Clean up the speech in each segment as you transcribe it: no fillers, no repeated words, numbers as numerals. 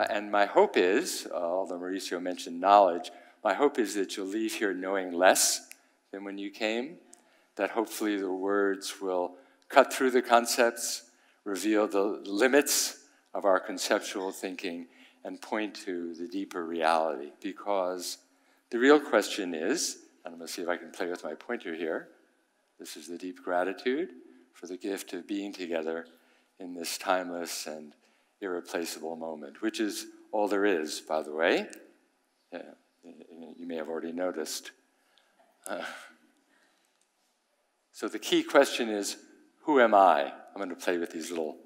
And my hope is, although Mauricio mentioned knowledge, my hope is that you'll leave here knowing less than when you came, that hopefully the words will cut through the concepts, reveal the limits of our conceptual thinking, and point to the deeper reality. Because the real question is, and I'm going to see if I can play with my pointer here, this is the deep gratitude for the gift of being together in this timeless and irreplaceable moment, which is all there is, by the way. You may have already noticed. So the key question is, who am I? I'm going to play with these little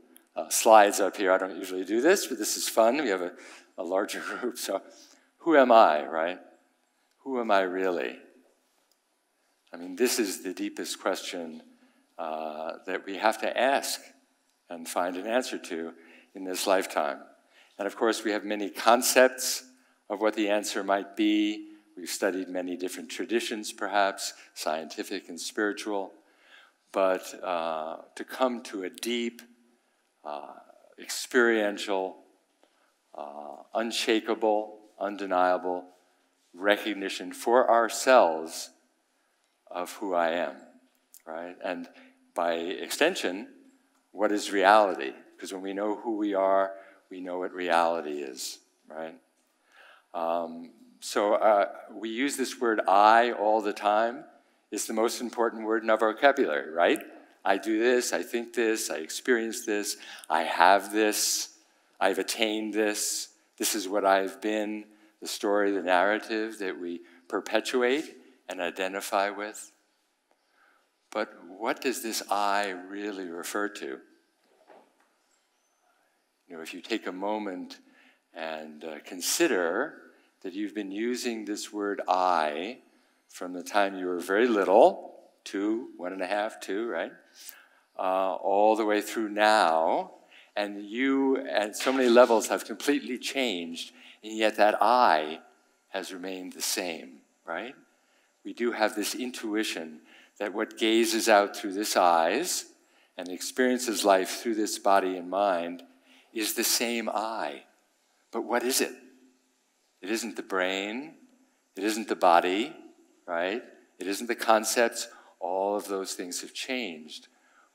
slides up here. I don't usually do this, but this is fun. We have a larger group. So who am I, right? Who am I really? I mean, this is the deepest question that we have to ask and find an answer to in this lifetime. And of course, we have many concepts of what the answer might be. We've studied many different traditions, perhaps, scientific and spiritual. But to come to a deep, experiential, unshakable, undeniable recognition for ourselves of who I am, right? And by extension, what is reality? Because when we know who we are, we know what reality is, right? So we use this word I all the time. It's the most important word in our vocabulary, right? I do this, I think this, I experience this, I have this, I've attained this, this is what I've been, the story, the narrative that we perpetuate and identify with. But what does this I really refer to? You know, if you take a moment and consider that you've been using this word I from the time you were very little, 2, 1.5, 2, right? All the way through now, and you at so many levels have completely changed, and yet that I has remained the same, right? We do have this intuition that what gazes out through this eyes and experiences life through this body and mind is the same I. But what is it? It isn't the brain, it isn't the body, right? It isn't the concepts. All of those things have changed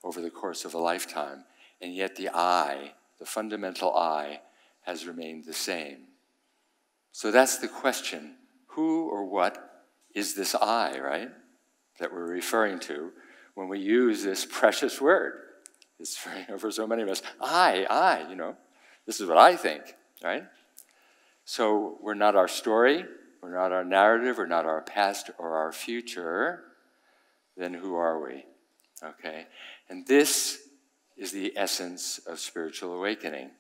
over the course of a lifetime. And yet the I, the fundamental I, has remained the same. So that's the question. Who or what is this I, right? That we're referring to when we use this precious word. It's for so many of us, I, you know, this is what I think, right? So we're not our story, we're not our narrative, we're not our past or our future. Then who are we? Okay? And this is the essence of spiritual awakening.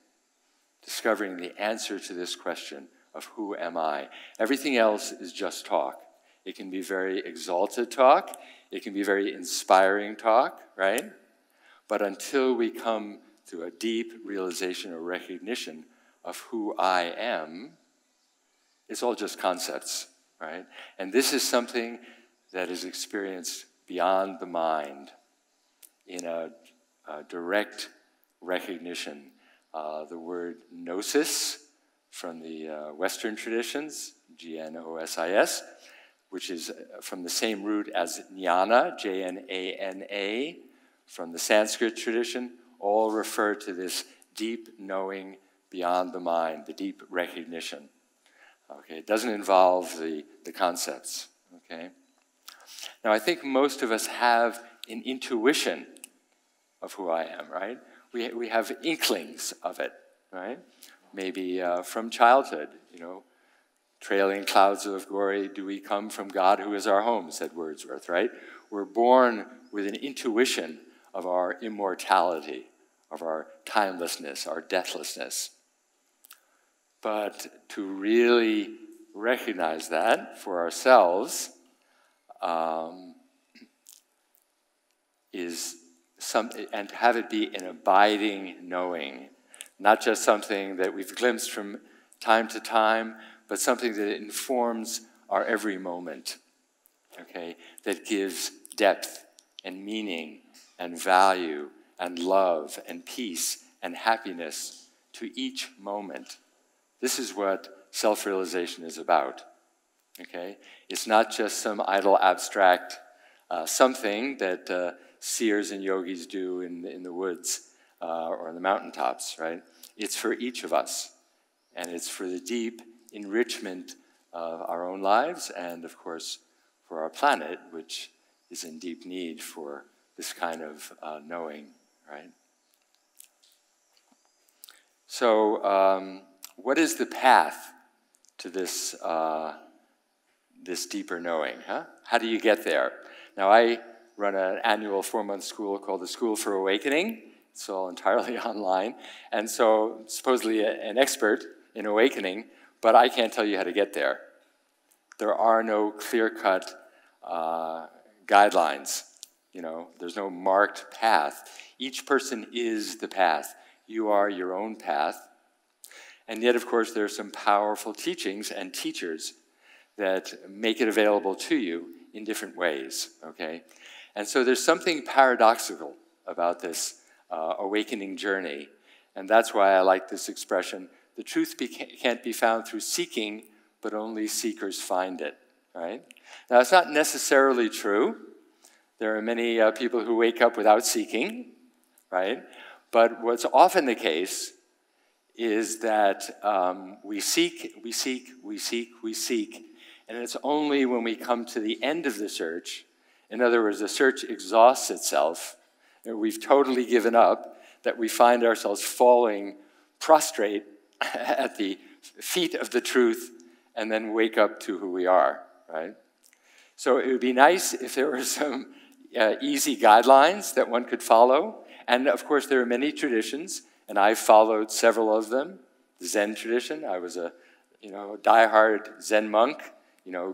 Discovering the answer to this question of who am I? Everything else is just talk. It can be very exalted talk. It can be very inspiring talk, right? But until we come to a deep realization or recognition of who I am, it's all just concepts, right? And this is something that is experienced beyond the mind in a direct recognition. The word gnosis from the Western traditions, G-N-O-S-I-S, which is from the same root as jnana, J-N-A-N-A, from the Sanskrit tradition, all refer to this deep knowing beyond the mind, the deep recognition. Okay, it doesn't involve the concepts, okay? Now, I think most of us have an intuition of who I am, right? We have inklings of it, right? Maybe from childhood, you know, trailing clouds of glory, do we come from God who is our home, said Wordsworth, right? We're born with an intuition of our immortality, of our timelessness, our deathlessness. But to really recognize that for ourselves and to have it be an abiding knowing, not just something that we've glimpsed from time to time, but something that informs our every moment, okay, that gives depth and meaning and value and love and peace and happiness to each moment. This is what self-realization is about, okay? It's not just some idle, abstract something that seers and yogis do in the woods or on the mountaintops, right? It's for each of us, and it's for the deep enrichment of our own lives and, of course, for our planet, which is in deep need for this kind of knowing, right? So, what is the path to this this deeper knowing? Huh? How do you get there? Now, I run an annual 4-month school called the School for Awakening. It's all entirely online, and so supposedly an expert in awakening, but I can't tell you how to get there. There are no clear-cut guidelines. You know, there's no marked path. Each person is the path. You are your own path. And yet, of course, there are some powerful teachings and teachers that make it available to you in different ways, okay? And so there's something paradoxical about this awakening journey, and that's why I like this expression, the truth can't be found through seeking, but only seekers find it, right? Now, it's not necessarily true. There are many people who wake up without seeking, right? But what's often the case is that we seek, and it's only when we come to the end of the search, in other words, the search exhausts itself, and we've totally given up, that we find ourselves falling prostrate at the feet of the truth and then wake up to who we are, right? So it would be nice if there were some easy guidelines that one could follow. And of course, there are many traditions, and I've followed several of them. The Zen tradition, I was a diehard Zen monk,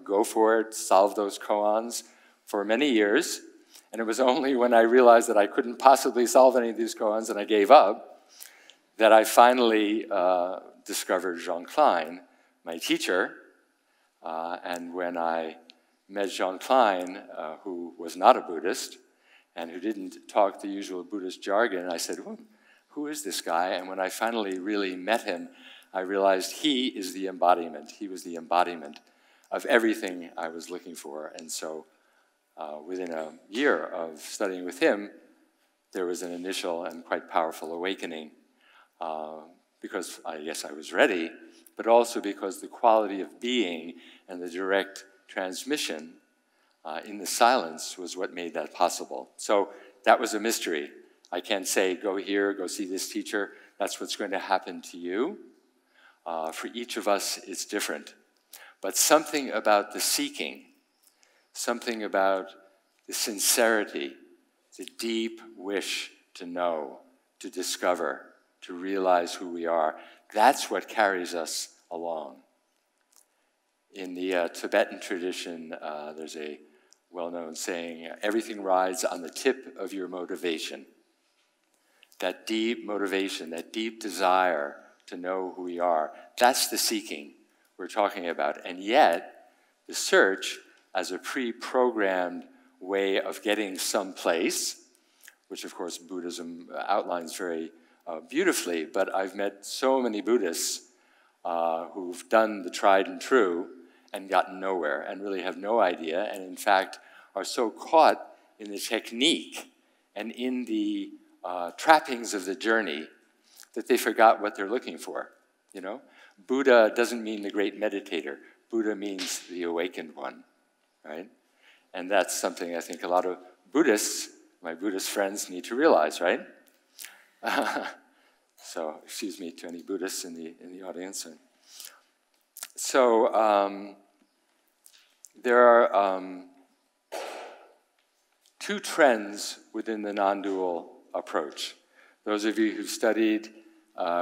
go for it, solve those koans for many years. And it was only when I realized that I couldn't possibly solve any of these koans and I gave up, that I finally discovered Jean Klein, my teacher. And when I met Jean Klein, who was not a Buddhist, and who didn't talk the usual Buddhist jargon, I said, who is this guy? And when I finally really met him, I realized he is the embodiment. He was the embodiment of everything I was looking for. And so within a year of studying with him, there was an initial and quite powerful awakening, because I guess I was ready, but also because the quality of being and the direct transmission in the silence was what made that possible. So that was a mystery. I can't say, go here, go see this teacher. That's what's going to happen to you. For each of us, it's different. But something about the seeking, something about the sincerity, the deep wish to know, to discover, to realize who we are, that's what carries us along. In the Tibetan tradition, there's a well-known saying, everything rides on the tip of your motivation. That deep motivation, that deep desire to know who we are, that's the seeking we're talking about. And yet, the search as a pre-programmed way of getting someplace, which of course Buddhism outlines very beautifully, but I've met so many Buddhists who've done the tried and true and gotten nowhere and really have no idea, and in fact are so caught in the technique and in the trappings of the journey that they forgot what they're looking for, Buddha doesn't mean the great meditator. Buddha means the awakened one, right? And that's something I think a lot of Buddhists, my Buddhist friends, need to realize, right? So, excuse me to any Buddhists in the audience. So, there are two trends within the non-dual approach. Those of you who've studied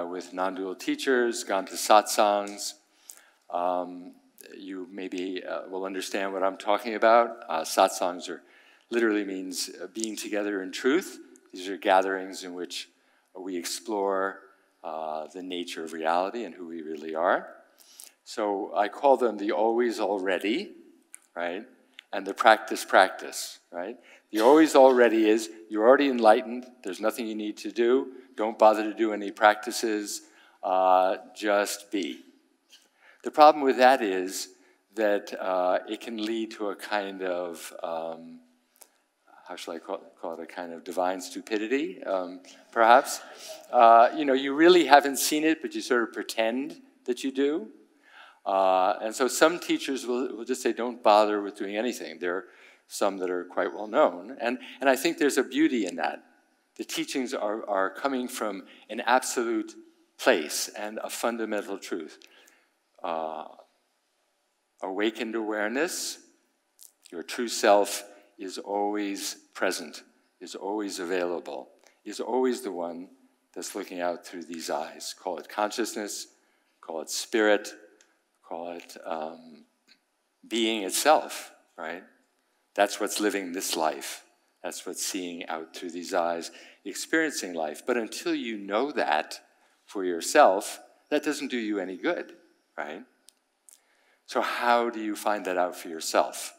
with non-dual teachers, gone to satsangs, you maybe will understand what I'm talking about. Satsangs literally means being together in truth. These are gatherings in which we explore the nature of reality and who we really are. So I call them the always already, right? And the practice, right? The always already is, you're already enlightened, there's nothing you need to do, don't bother to do any practices, just be. The problem with that is that it can lead to a kind of, how shall I call it, a kind of divine stupidity, perhaps. You really haven't seen it, but you sort of pretend that you do. And so some teachers will just say, don't bother with doing anything. There are some that are quite well known. And I think there's a beauty in that. The teachings are coming from an absolute place and a fundamental truth. Awakened awareness, your true self is always present, is always available, is always the one that's looking out through these eyes. Call it consciousness, call it spirit, call it being itself, right? That's what's living this life. That's what's seeing out through these eyes, experiencing life. But until you know that for yourself, that doesn't do you any good, right? So how do you find that out for yourself?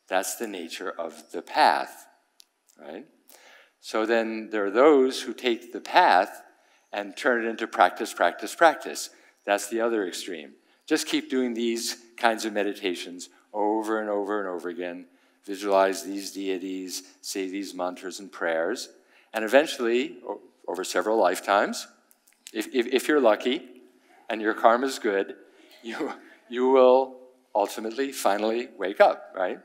That's the nature of the path, right? So then there are those who take the path and turn it into practice, practice, practice. That's the other extreme. Just keep doing these kinds of meditations over and over and over again. Visualize these deities, say these mantras and prayers, and eventually, over several lifetimes, if you're lucky and your karma is good, you will ultimately, finally wake up, right?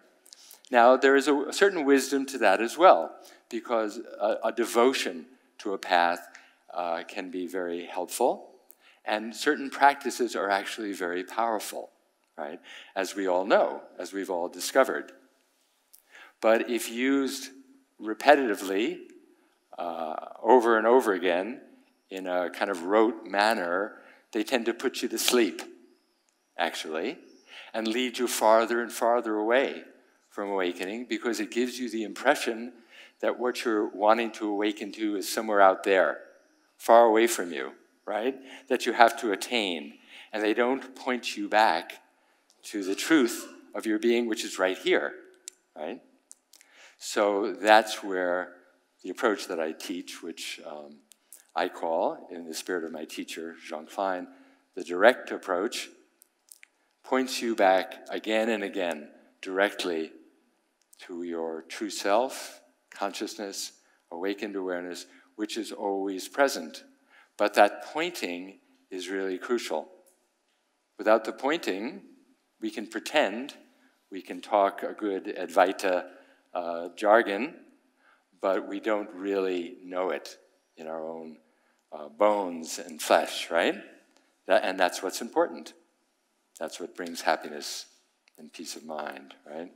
Now, there is a certain wisdom to that as well, because a devotion to a path can be very helpful, and certain practices are actually very powerful, right? As we all know, as we've all discovered. But if used repetitively, over and over again, in a kind of rote manner, they tend to put you to sleep, actually, and lead you farther and farther away from awakening, because it gives you the impression that what you're wanting to awaken to is somewhere out there, far away from you, right? That you have to attain. And they don't point you back to the truth of your being, which is right here, right? So that's where the approach that I teach, which I call, in the spirit of my teacher, Jean Klein, the direct approach, points you back again and again directly to your true self, consciousness, awakened awareness, which is always present. But that pointing is really crucial. Without the pointing, we can pretend, we can talk a good Advaita jargon, but we don't really know it in our own bones and flesh, right? And that's what's important. That's what brings happiness and peace of mind, right?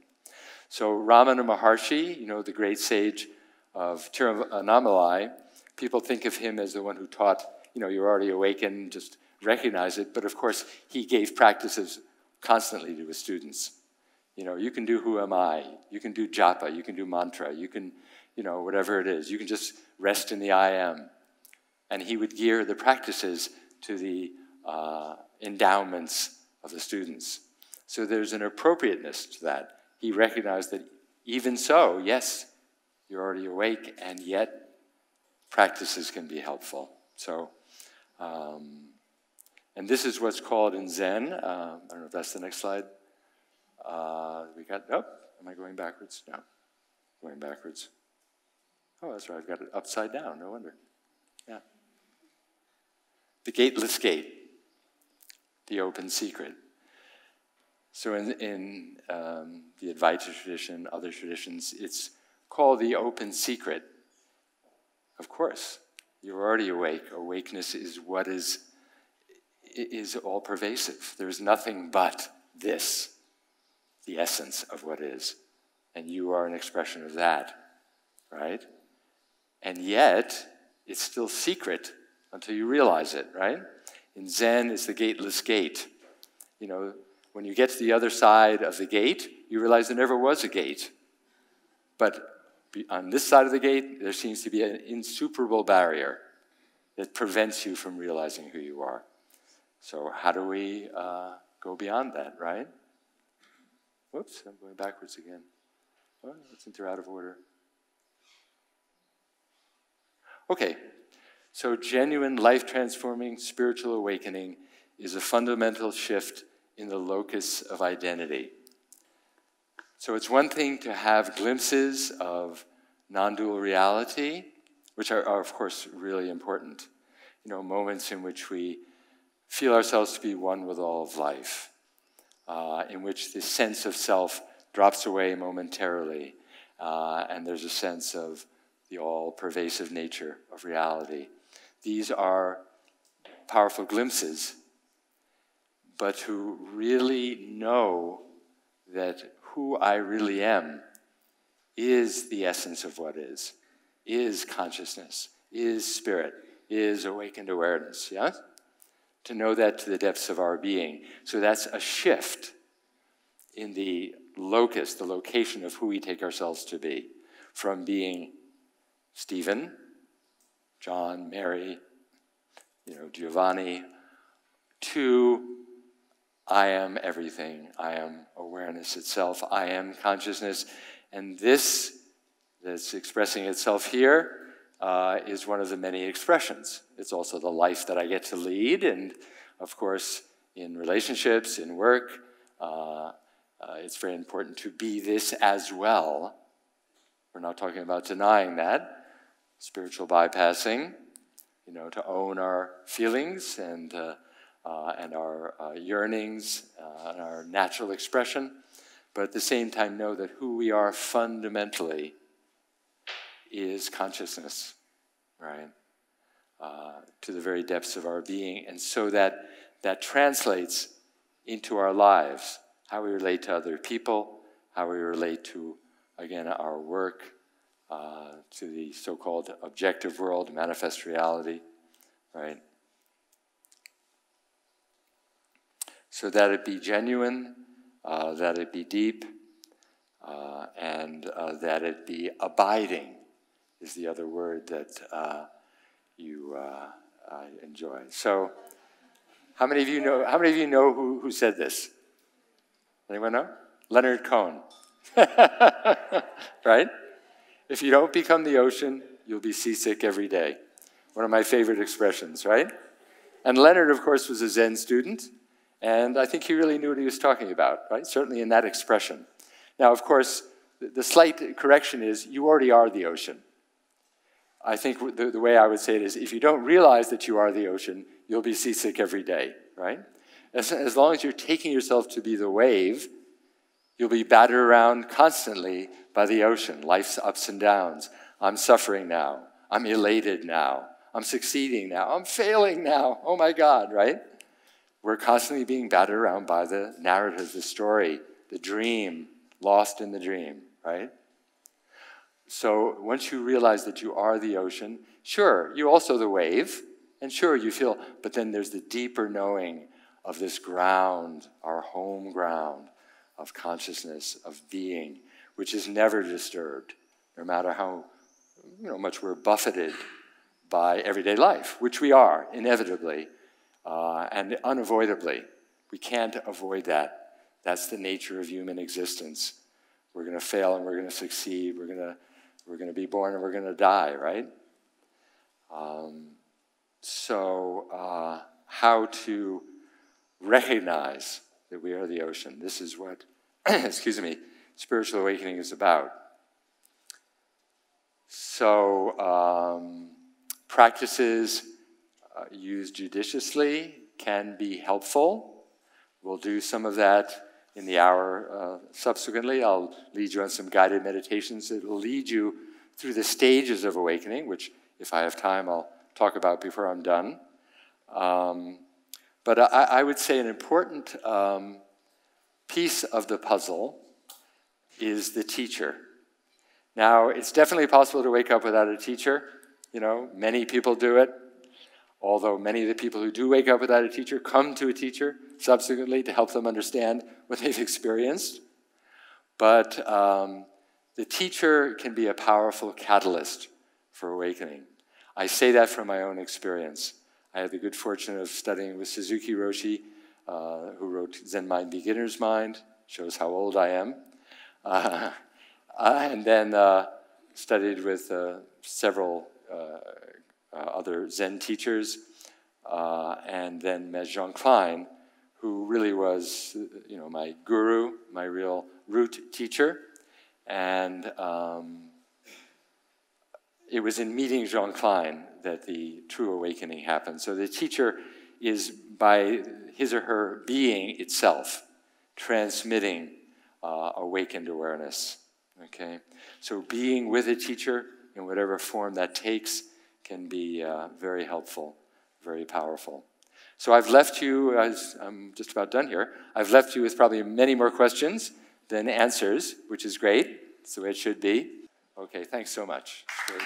So Ramana Maharshi, the great sage of Tiruvannamalai, people think of him as the one who taught, you're already awakened, just recognize it. But of course, he gave practices constantly to his students. You can do who am I, you can do japa, you can do mantra, you can, whatever it is. You can just rest in the I am. And he would gear the practices to the endowments of the students. So there's an appropriateness to that. He recognized that even so, yes, you're already awake, and yet practices can be helpful. So, and this is what's called in Zen, I don't know if that's the next slide. Am I going backwards? No, going backwards. Oh, that's right, I've got it upside down, no wonder. Yeah. The Gateless Gate, the open secret. So in the Advaita tradition, other traditions, it's called the open secret. Of course, you're already awake. Awakeness is what is all-pervasive. There's nothing but this, the essence of what is. And you are an expression of that, right? And yet, it's still secret until you realize it, right? In Zen, it's the Gateless Gate. When you get to the other side of the gate, you realize there never was a gate. But on this side of the gate, there seems to be an insuperable barrier that prevents you from realizing who you are. So how do we go beyond that, right? Whoops, I'm going backwards again. Well, let's enter out of order. Okay, So genuine, life-transforming spiritual awakening is a fundamental shift in the locus of identity. So it's one thing to have glimpses of non-dual reality, which are of course really important. Moments in which we feel ourselves to be one with all of life, in which the sense of self drops away momentarily, and there's a sense of the all-pervasive nature of reality. These are powerful glimpses, but to really know that who I really am is the essence of what is consciousness, is spirit, is awakened awareness, yes? To know that to the depths of our being. So that's a shift in the locus, the location of who we take ourselves to be, from being Stephen, John, Mary, Giovanni, to I am everything, I am awareness itself, I am consciousness, and this that's expressing itself here is one of the many expressions. It's also the life that I get to lead, and of course, in relationships, in work, it's very important to be this as well. We're not talking about denying that. Spiritual bypassing, to own our feelings and our yearnings and our natural expression, but at the same time know that who we are fundamentally is consciousness, right? To the very depths of our being, and so that translates into our lives, how we relate to other people, how we relate to, again, our work, to the so-called objective world, manifest reality, right? So that it be genuine, that it be deep, and that it be abiding is the other word that you enjoy. So, how many of you know who said this? Anyone know? Leonard Cohen. Right? If you don't become the ocean, you'll be seasick every day. One of my favorite expressions, right? And Leonard, of course, was a Zen student, and I think he really knew what he was talking about, right? Certainly in that expression. Now, of course, the slight correction is you already are the ocean. I think the way I would say it is, if you don't realize that you are the ocean, you'll be seasick every day, right? As long as you're taking yourself to be the wave, you'll be battered around constantly by the ocean, life's ups and downs. I'm suffering now. I'm elated now. I'm succeeding now. I'm failing now. Oh my God, right? We're constantly being battered around by the narrative, the story, the dream, lost in the dream, right? So once you realize that you are the ocean, sure, you're also the wave, and sure, you feel, but then there's the deeper knowing of this ground, our home ground of consciousness, of being, which is never disturbed, no matter how much we're buffeted by everyday life, which we are, inevitably, and unavoidably. We can't avoid that. That's the nature of human existence. We're going to fail and we're going to succeed. We're going to be born and we're going to die, right? So how to recognize that we are the ocean. This is what, excuse me, spiritual awakening is about. So practices used judiciously can be helpful. We'll do some of that in the hour subsequently. I'll lead you on some guided meditations that will lead you through the stages of awakening, which, if I have time, I'll talk about before I'm done. But I would say an important piece of the puzzle is the teacher. Now, it's definitely possible to wake up without a teacher. Many people do it. Although many of the people who do wake up without a teacher come to a teacher subsequently to help them understand what they've experienced. But the teacher can be a powerful catalyst for awakening. I say that from my own experience. I had the good fortune of studying with Suzuki Roshi, who wrote Zen Mind, Beginner's Mind, shows how old I am. And then studied with several other Zen teachers, and then met Jean Klein, who really was, my guru, my real root teacher. And it was in meeting Jean Klein that the true awakening happened. So the teacher is, by his or her being itself, transmitting awakened awareness. Okay? So being with a teacher, in whatever form that takes, can be very helpful, very powerful. So I've left you, as I'm just about done here, I've left you with probably many more questions than answers, which is great. It's the way it should be. Okay, thanks so much. Great.